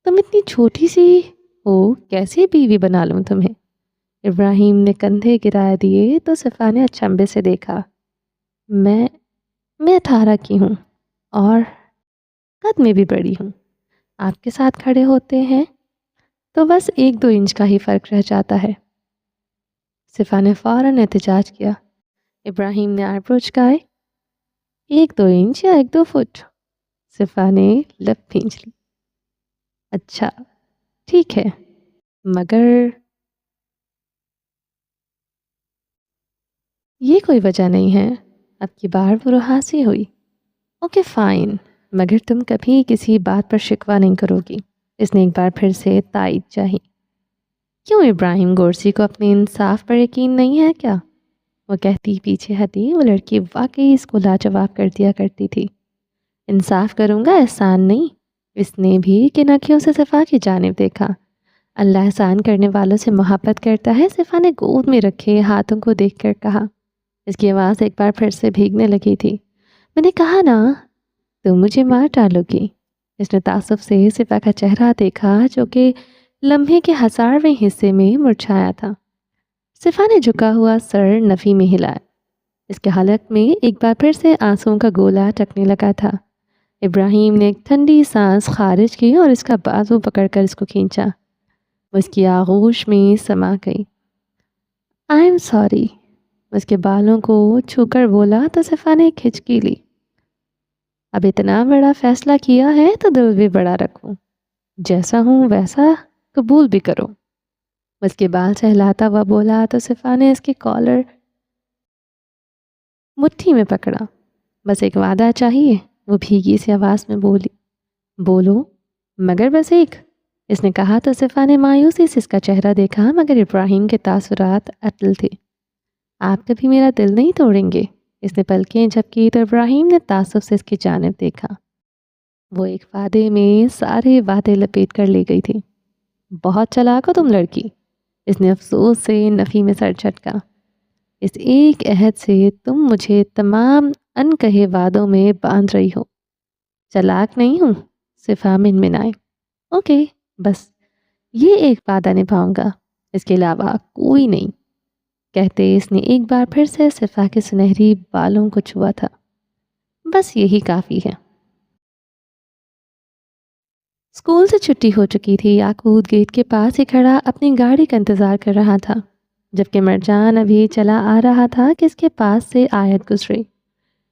تم اتنی چھوٹی سی ہو، کیسے بیوی بنا لوں تمہیں؟ ابراہیم نے کندھے گرا دیے تو صفا نے اچنبے سے دیکھا۔ میں 18 کی ہوں اور قد میں بھی بڑی ہوں۔ آپ کے ساتھ کھڑے ہوتے ہیں تو بس 1-2 انچ کا ہی فرق رہ جاتا ہے۔ صفا نے فوراً احتجاج کیا۔ ابراہیم نے آئبرو چکائے۔ 1-2 انچ یا 1-2 فٹ؟ صفا نے لب بھینچ لی۔ اچھا ٹھیک ہے، مگر یہ کوئی وجہ نہیں ہے۔ اب کی بار وہ رہاسی ہوئی۔ اوکے فائن، مگر تم کبھی کسی بات پر شکوہ نہیں کرو گی۔ اس نے ایک بار پھر سے تائید چاہی۔ کیوں ابراہیم گورسی کو اپنے انصاف پر یقین نہیں ہے کیا؟ وہ کہتی پیچھے ہٹی۔ وہ لڑکی واقعی اس کو لاجواب کر دیا کرتی تھی۔ انصاف کروں گا، احسان نہیں۔ اس نے بھی کن آنکھوں سے صفا کی جانب دیکھا۔ اللہ احسان کرنے والوں سے محبت کرتا ہے، صفا نے گود میں رکھے ہاتھوں کو دیکھ کر کہا۔ اس کی آواز ایک بار پھر سے بھیگنے لگی تھی۔ میں نے کہا نا تم مجھے مار ڈالو گی۔ اس نے تعصب سے صفا کا چہرہ دیکھا جو کہ لمحے کے 1000ویں حصے میں مرجھایا تھا۔ صفا نے جھکا ہوا سر نفی میں ہلایا۔ اس کے حلق میں ایک بار پھر سے آنسوؤں کا گولا ٹکنے لگا تھا۔ ابراہیم نے ایک ٹھنڈی سانس خارج کی اور اس کا بازو پکڑ کر اس کو کھینچا۔ وہ اس کی آغوش میں سما گئی۔ I am sorry. اس کے بالوں کو چھو کر بولا تو صفا نے ایک ہچکی لی۔ اب اتنا بڑا فیصلہ کیا ہے تو دل بھی بڑا رکھوں، جیسا ہوں ویسا قبول بھی کرو۔ اس کے بال سہلاتا ہوا بولا تو صفا نے اس کے کالر مٹھی میں پکڑا۔ بس ایک وعدہ چاہیے، وہ بھیگی سی آواز میں بولی۔ بولو، مگر بس ایک، اس نے کہا تو صفا نے مایوسی سے اس کا چہرہ دیکھا، مگر ابراہیم کے تاثرات اٹل تھے۔ آپ کبھی میرا دل نہیں توڑیں گے؟ اس نے پلکیں جھپکی تو ابراہیم نے تعصب سے اس کی جانب دیکھا۔ وہ ایک وعدے میں سارے وعدے لپیٹ کر لے گئی تھی۔ بہت چلاک ہو تم لڑکی، اس نے افسوس سے نفی میں سر جھٹکا۔ اس ایک عہد سے تم مجھے تمام ان کہے وعدوں میں باندھ رہی ہو۔ چلاک نہیں ہوں، صفا منمنائے۔ اوکے، بس یہ ایک وعدہ نبھاؤں گا، اس کے علاوہ کوئی نہیں، کہتے اس نے ایک بار پھر سے صفا کے سنہری بالوں کو چھوا تھا۔ بس یہی کافی ہے۔ اسکول سے چھٹی ہو چکی تھی۔ یاقوت گیٹ کے پاس ہی کھڑا اپنی گاڑی کا انتظار کر رہا تھا، جبکہ مرجان ابھی چلا آ رہا تھا کہ اس کے پاس سے آیت گزری۔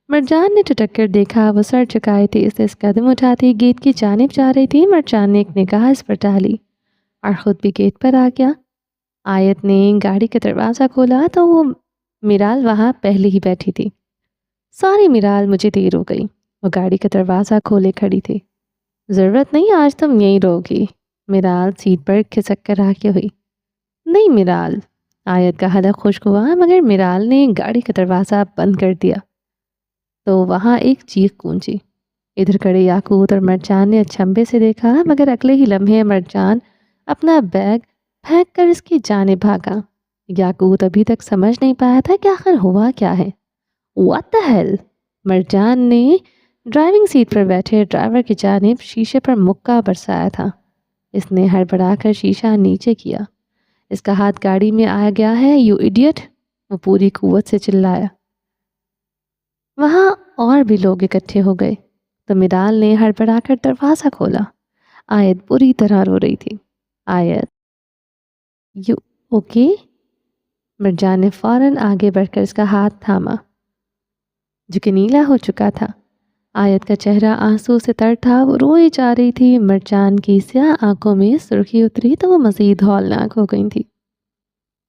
مرجان نے ٹٹک کر دیکھا، وہ سر چکائے تھی، اسے اس قدم اٹھاتی گیٹ کی جانب جا رہی تھی۔ مرجان نے ایک نگاہ اس پر ڈالی اور خود بھی گیٹ پر آ گیا۔ آیت نے گاڑی کا دروازہ کھولا تو وہ میرال وہاں پہلے ہی بیٹھی تھی۔ سوری میرال، مجھے دیر ہو گئی۔ وہ گاڑی کا دروازہ کھولے کھڑی تھی۔ ضرورت نہیں، آج تم یہیں رہو گی، میرال سیٹ پر کھسک کر آگے ہوئی۔ نہیں میرال، آیت کا حلق خشک ہوا، مگر میرال نے گاڑی کا دروازہ بند کر دیا تو وہاں ایک چیخ گونجی۔ ادھر کھڑے یاقوت اور مرجان نے اچھمبے سے دیکھا، مگر اگلے ہی لمحے مرجان اپنا بیگ پھینک کر اس کی جانب بھاگا۔ یاقوت ابھی تک سمجھ نہیں پایا تھا کہ آخر ہوا کیا ہے۔ What the hell؟ مرجان نے ڈرائیونگ سیٹ پر بیٹھے ڈرائیور کی جانب شیشے پر مکہ برسایا تھا۔ اس نے ہڑبڑا کر شیشہ نیچے کیا۔ اس کا ہاتھ گاڑی میں آ گیا ہے، یو ایڈیٹ، وہ پوری قوت سے چلایا۔ وہاں اور بھی لوگ اکٹھے ہو گئے تو میرال نے ہڑبڑا کر دروازہ کھولا۔ آیت بری طرح رو رہی تھی۔ آیت، یو اوکے؟ مرجان نے فوراً آگے بڑھ کر اس کا ہاتھ تھاما جو کہ نیلا ہو چکا تھا۔ آیت کا چہرہ آنسو سے تر تھا، وہ روئی جا رہی تھی۔ مرجان کی سیاہ آنکھوں میں سرخی اتری تو وہ مزید ہولناک ہو گئی تھی۔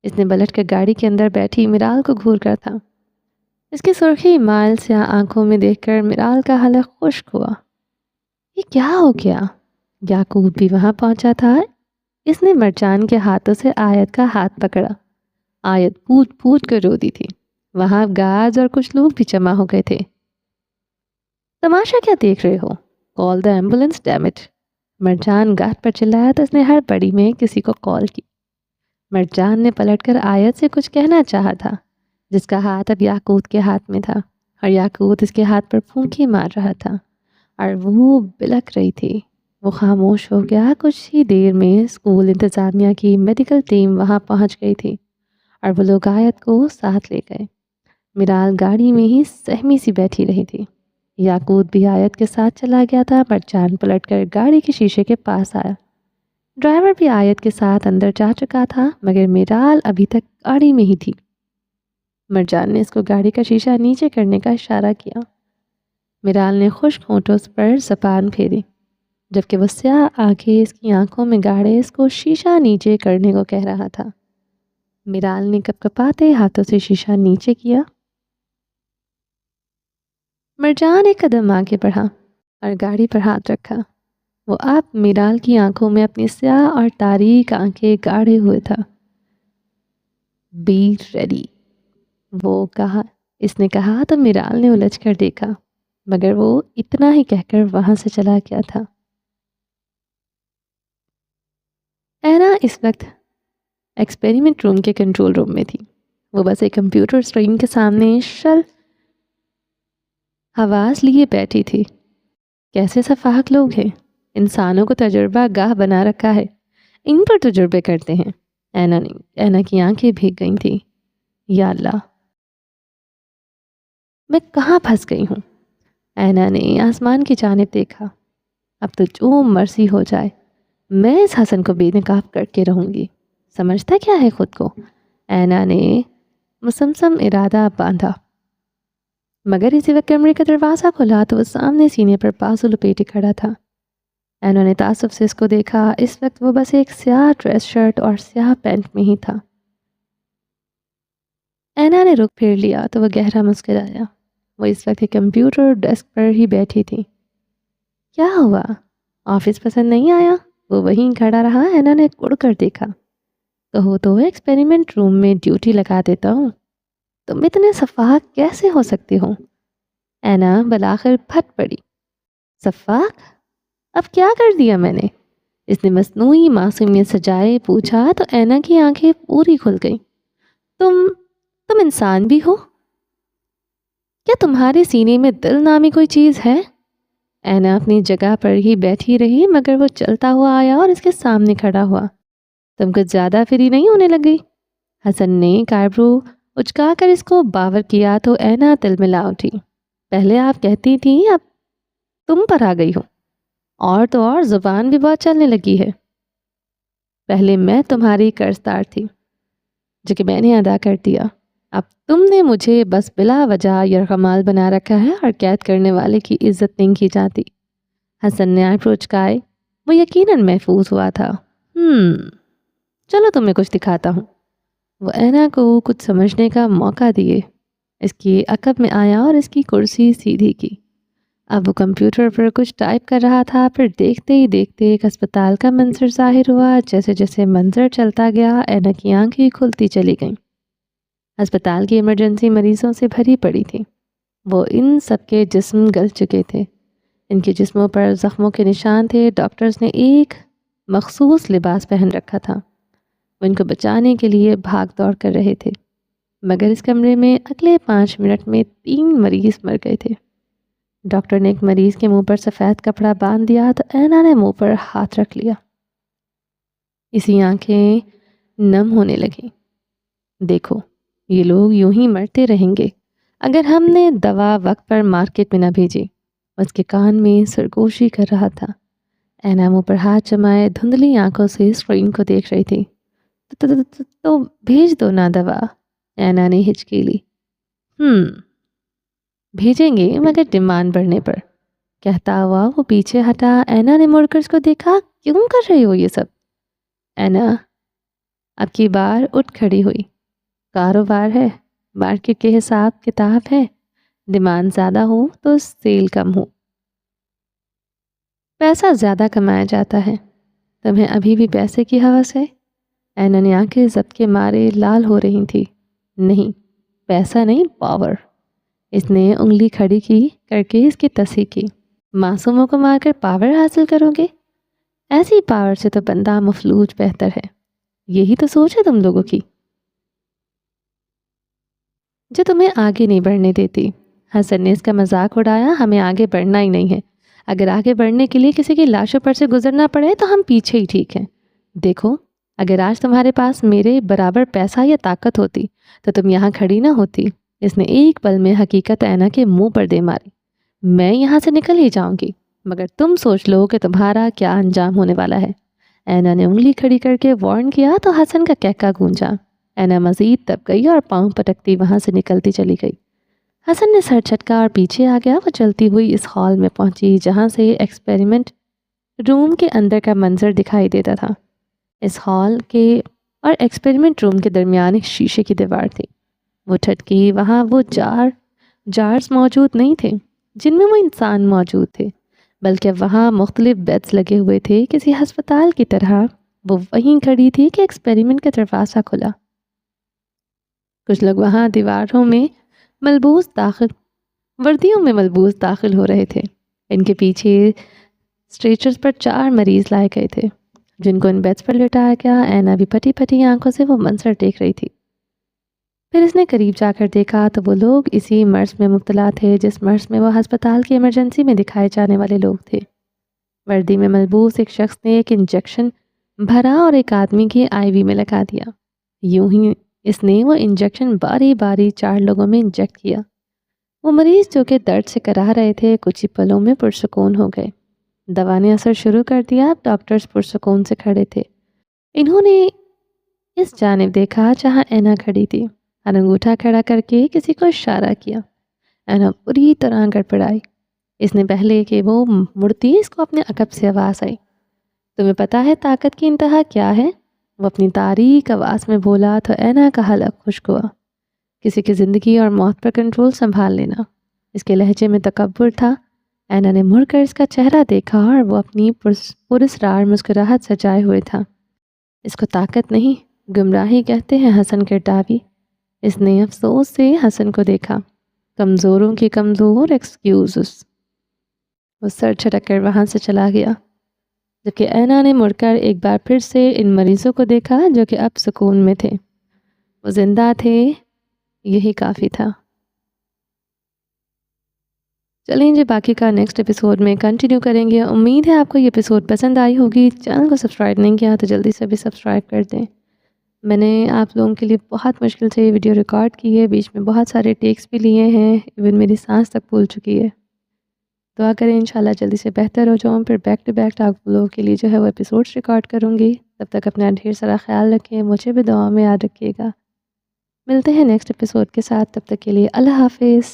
اس نے پلٹ کر گاڑی کے اندر بیٹھی میرال کو گھور کر تھا۔ اس کی سرخی مائل سیاہ آنکھوں میں دیکھ کر میرال کا حلق خشک ہوا۔ یہ کیا ہو گیا؟ یاقوت بھی وہاں پہنچا تھا۔ اس نے مرجان کے ہاتھوں سے آیت کا ہاتھ پکڑا۔ آیت پوٹ پوٹ کر رو دی تھی۔ وہاں گارڈز اور کچھ لوگ بھی جمع ہو گئے تھے۔ تماشا کیا دیکھ رہے ہو؟ کال دا ambulance dam it. Marjan guard پر چلایا تو اس نے ہر بڑی میں کسی کو کال کی۔ مرجان نے پلٹ کر آیت سے کچھ کہنا چاہا تھا، جس کا ہاتھ اب یاقوت کے ہاتھ میں تھا، اور یاقوت اس کے ہاتھ پر پھونکی مار رہا تھا اور وہ بلک رہی تھی۔ وہ خاموش ہو گیا۔ کچھ ہی دیر میں اسکول انتظامیہ کی میڈیکل ٹیم وہاں پہنچ گئی تھی اور وہ لوگ آیت کو ساتھ لے گئے۔ میرال گاڑی میں ہی سہمی سی بیٹھی رہی تھی۔ یاقوت بھی آیت کے ساتھ چلا گیا تھا۔ مرجان پلٹ کر گاڑی کے شیشے کے پاس آیا۔ ڈرائیور بھی آیت کے ساتھ اندر جا چکا تھا، مگر میرال ابھی تک گاڑی میں ہی تھی۔ مرجان نے اس کو گاڑی کا شیشہ نیچے کرنے کا اشارہ کیا۔ میرال نے خشک ہونٹوں پر زبان پھیری، جبکہ وہ سیاہ آنکھیں اس کی آنکھوں میں گاڑے اس کو شیشہ نیچے کرنے کو کہہ رہا تھا۔ میرال نے کپکپاتے ہاتھوں سے شیشہ نیچے کیا۔ مرجان ایک قدم آگے بڑھا اور گاڑی پر ہاتھ رکھا۔ وہ اب میرال کی آنکھوں میں اپنی سیاہ اور تاریک آنکھیں گاڑے ہوئے تھا۔ بی ریڈی، وہ کہا۔ اس نے کہا تو میرال نے الجھ کر دیکھا۔ مگر وہ اتنا ہی کہہ کر وہاں سے چلا گیا تھا۔ اینا اس وقت ایکسپیریمنٹ روم کے کنٹرول روم میں تھی۔ وہ بس ایک کمپیوٹر اسکرین کے سامنے شل حواس لیے بیٹھی تھی۔ کیسے سفاہک لوگ ہیں، انسانوں کو تجربہ گاہ بنا رکھا ہے، ان پر تجربے کرتے ہیں۔ اینا کی آنکھیں بھیگ گئی تھیں۔ یا اللہ، میں کہاں پھنس گئی ہوں؟ اینا نے آسمان کی جانب دیکھا۔ اب تو جو مرضی ہو جائے، میں اس حسن کو بے نقاب کر کے رہوں گی۔ سمجھتا کیا ہے خود کو؟ اینا نے مسمسم ارادہ باندھا، مگر اسی وقت کمرے کا دروازہ کھلا تو وہ سامنے سینے پر بازو لپیٹے کھڑا تھا۔ اینا نے تعصب سے اس کو دیکھا۔ اس وقت وہ بس ایک سیاہ ڈریس شرٹ اور سیاہ پینٹ میں ہی تھا۔ اینا نے رخ پھیر لیا تو وہ گہرا مسکرایا۔ وہ اس وقت ایک کمپیوٹر ڈیسک پر ہی بیٹھی تھی۔ کیا ہوا؟ آفس پسند نہیں آیا؟ وہ وہیں کھڑا رہا۔ اینا نے اڑ کر دیکھا۔ کہو تو ایکسپیریمنٹ روم میں ڈیوٹی لگا دیتا ہوں۔ تم اتنے سفاہک کیسے ہو سکتے ہو؟ اینا بالآخر پھٹ پڑی۔ سفاہک؟ اب کیا کر دیا میں نے؟ اس نے مصنوعی معصومیت سجائے پوچھا تو اینا کی آنکھیں پوری کھل گئیں۔ تم انسان بھی ہو؟ کیا تمہارے سینے میں دل نامی کوئی چیز ہے؟ اینا اپنی جگہ پر ہی بیٹھی رہی، مگر وہ چلتا ہوا آیا اور اس کے سامنے کھڑا ہوا۔ تم کچھ زیادہ فری نہیں ہونے لگی؟ حسن نے کائبرو اچکا کر اس کو باور کیا تو اینا تل ملا اٹھی۔ پہلے آپ کہتی تھی، اب تم پر آ گئی ہو، اور تو اور زبان بھی بہت چلنے لگی ہے۔ پہلے میں تمہاری قرض دار تھی، جو کہ میں نے ادا کر دیا۔ اب تم نے مجھے بس بلا وجہ یرغمال بنا رکھا ہے اور قید کرنے والے کی عزت نہیں کی جاتی۔ حسن نے آئیبرو اچکائے۔ وہ یقیناً محفوظ ہوا تھا۔ چلو تمہیں کچھ دکھاتا ہوں۔ وہ اینا کو کچھ سمجھنے کا موقع دیے اس کی عقب میں آیا اور اس کی کرسی سیدھی کی۔ اب وہ کمپیوٹر پر کچھ ٹائپ کر رہا تھا۔ پھر دیکھتے ہی دیکھتے ایک ہسپتال کا منظر ظاہر ہوا۔ جیسے جیسے منظر چلتا گیا، اینا کی آنکھیں کھلتی چلی گئیں۔ ہسپتال کی ایمرجنسی مریضوں سے بھری پڑی تھی۔ وہ ان سب کے جسم گل چکے تھے، ان کے جسموں پر زخموں کے نشان تھے۔ ڈاکٹرز نے ایک مخصوص لباس پہن رکھا تھا۔ وہ ان کو بچانے کے لیے بھاگ دوڑ کر رہے تھے، مگر اس کمرے میں اگلے 5 منٹ میں 3 مریض مر گئے تھے۔ ڈاکٹر نے ایک مریض کے منہ پر سفید کپڑا باندھ دیا تو اینا نے منہ پر ہاتھ رکھ لیا۔ اسی آنکھیں نم ہونے لگیں۔ دیکھو، یہ لوگ یوں ہی مرتے رہیں گے اگر ہم نے دوا وقت پر مارکیٹ میں نہ بھیجی۔ اس کے کان میں سرگوشی کر رہا تھا۔ اینا منہ پر ہاتھ جمائے دھندلی آنکھوں سے اسکرین کو دیکھ رہی تھی۔ تو بھیج دو نا دوا، اینا نے ہچکی لی۔ بھیجیں گے، مگر ڈیمانڈ بڑھنے پر، کہتا ہوا وہ پیچھے ہٹا۔ اینا نے مڑ کر اس کو دیکھا۔ کیوں کر رہی ہو یہ سب؟ اینا اب کی بار اٹھ کھڑی ہوئی۔ کاروبار ہے، مارکیٹ کے حساب کتاب ہے، ڈیمانڈ زیادہ ہو تو سیل کم ہو، پیسہ زیادہ کمایا جاتا ہے۔ تمہیں ابھی بھی پیسے کی ہوس ہے؟ اینا نے آنکھیں ضبط کے مارے لال ہو رہی تھی۔ نہیں، پیسہ نہیں، پاور۔ اس نے انگلی کھڑی کی کر کے اس کی تصحیح کی۔ معصوموں کو مار کر پاور حاصل کرو گے؟ ایسی پاور سے تو بندہ مفلوج بہتر ہے۔ یہی تو سوچ ہے تم لوگوں کی، جو تمہیں آگے نہیں بڑھنے دیتی۔ حسن نے اس کا مذاق اڑایا۔ ہمیں آگے بڑھنا ہی نہیں ہے۔ اگر آگے بڑھنے کے لیے کسی کی لاشوں پر سے گزرنا پڑے تو ہم پیچھے ہی ٹھیک ہیں۔ دیکھو، اگر آج تمہارے پاس میرے برابر پیسہ یا طاقت ہوتی تو تم یہاں کھڑی نہ ہوتی۔ اس نے ایک پل میں حقیقت اینا کے منہ پر دے ماری۔ میں یہاں سے نکل ہی جاؤں گی، مگر تم سوچ لو کہ تمہارا کیا انجام ہونے والا ہے۔ اینا نے انگلی کھڑی کر کے وارن کیا تو حسن کا کہکا گونجا۔ اینا مزید دب گئی اور پاؤں پٹکتی وہاں سے نکلتی چلی گئی۔ حسن نے سر جھٹکا اور پیچھے آ گیا۔ وہ چلتی ہوئی اس ہال میں پہنچی جہاں سے ایکسپیریمنٹ روم کے اندر کا منظر دکھائی دیتا تھا۔ اس ہال کے اور ایکسپیریمنٹ روم کے درمیان ایک شیشے کی دیوار تھی۔ وہ ٹھٹکی، وہاں وہ جارز موجود نہیں تھے جن میں وہ انسان موجود تھے، بلکہ وہاں مختلف بیڈز لگے ہوئے تھے، کسی ہسپتال کی طرح۔ وہ وہیں کھڑی تھی کہ ایکسپیریمنٹ کا دروازہ کھلا۔ کچھ لوگ وہاں دیواروں میں ملبوس وردیوں میں ملبوس داخل ہو رہے تھے۔ ان کے پیچھے اسٹریچرز پر 4 مریض لائے گئے تھے جن کو ان بیڈس پر لٹایا گیا۔ اینا بھی پھٹی پھٹی آنکھوں سے وہ منظر دیکھ رہی تھی۔ پھر اس نے قریب جا کر دیکھا تو وہ لوگ اسی مرض میں مبتلا تھے جس مرض میں وہ ہسپتال کی ایمرجنسی میں دکھائے جانے والے لوگ تھے۔ وردی میں ملبوس ایک شخص نے ایک انجیکشن بھرا اور ایک آدمی کی آئی وی میں لگا دیا۔ یوں ہی اس نے وہ انجیکشن باری باری 4 لوگوں میں انجیکٹ کیا۔ وہ مریض جو کہ درد سے کرا رہے تھے کچھ ہی پلوں میں پرسکون ہو گئے۔ دوا نے اثر شروع کر دیا۔ ڈاکٹرز پرسکون سے کھڑے تھے۔ انہوں نے اس جانب دیکھا جہاں اینا کھڑی تھی اور انگوٹھا کھڑا کر کے کسی کو اشارہ کیا۔ اینا بری طرح گڑبڑائی۔ اس نے پہلے کہ وہ مڑتی اس کو اپنے عقب سے آواز آئی، تمہیں پتہ ہے طاقت کی انتہا کیا ہے؟ وہ اپنی تاریک آواز میں بولا تو اینا کا حلق خشک ہوا۔ کسی کی زندگی اور موت پر کنٹرول سنبھال لینا۔ اس کے لہجے میں تکبر تھا۔ اینا نے مڑ کر اس کا چہرہ دیکھا اور وہ اپنی پراسرار مسکراہٹ سجائے ہوئے تھا۔ اس کو طاقت نہیں گمراہی کہتے ہیں حسن کرٹاوی۔ اس نے افسوس سے حسن کو دیکھا۔ کمزوروں کی کمزور ایکسکیوزز۔ وہ سر جھٹک کر وہاں سے چلا گیا، جبکہ اینا نے مڑ کر ایک بار پھر سے ان مریضوں کو دیکھا جو کہ اب سکون میں تھے۔ وہ زندہ تھے، یہی کافی تھا۔ چلیں جی باقی کا نیکسٹ ایپیسوڈ میں کنٹینیو کریں گے۔ امید ہے آپ کو یہ ایپیسوڈ پسند آئی ہوگی۔ چینل کو سبسکرائب نہیں کیا تو جلدی سے بھی سبسکرائب کر دیں۔ میں نے آپ لوگوں کے لیے بہت مشکل سے یہ ویڈیو ریکارڈ کی ہے، بیچ میں بہت سارے ٹیکس بھی لیے ہیں، ایون میری سانس تک بھول چکی ہے۔ دعا کریں انشاءاللہ جلدی سے بہتر ہو جاؤں، پھر بیک ٹو بیک آپ لوگوں کے لیے جو ہے وہ ایپیسوڈس ریکارڈ کروں گی۔ تب تک اپنا ڈھیر سارا خیال رکھیں، مجھے بھی دعا میں یاد رکھیے گا۔ ملتے ہیں نیکسٹ ایپیسوڈ کے ساتھ، تب تک کے لیے اللہ حافظ۔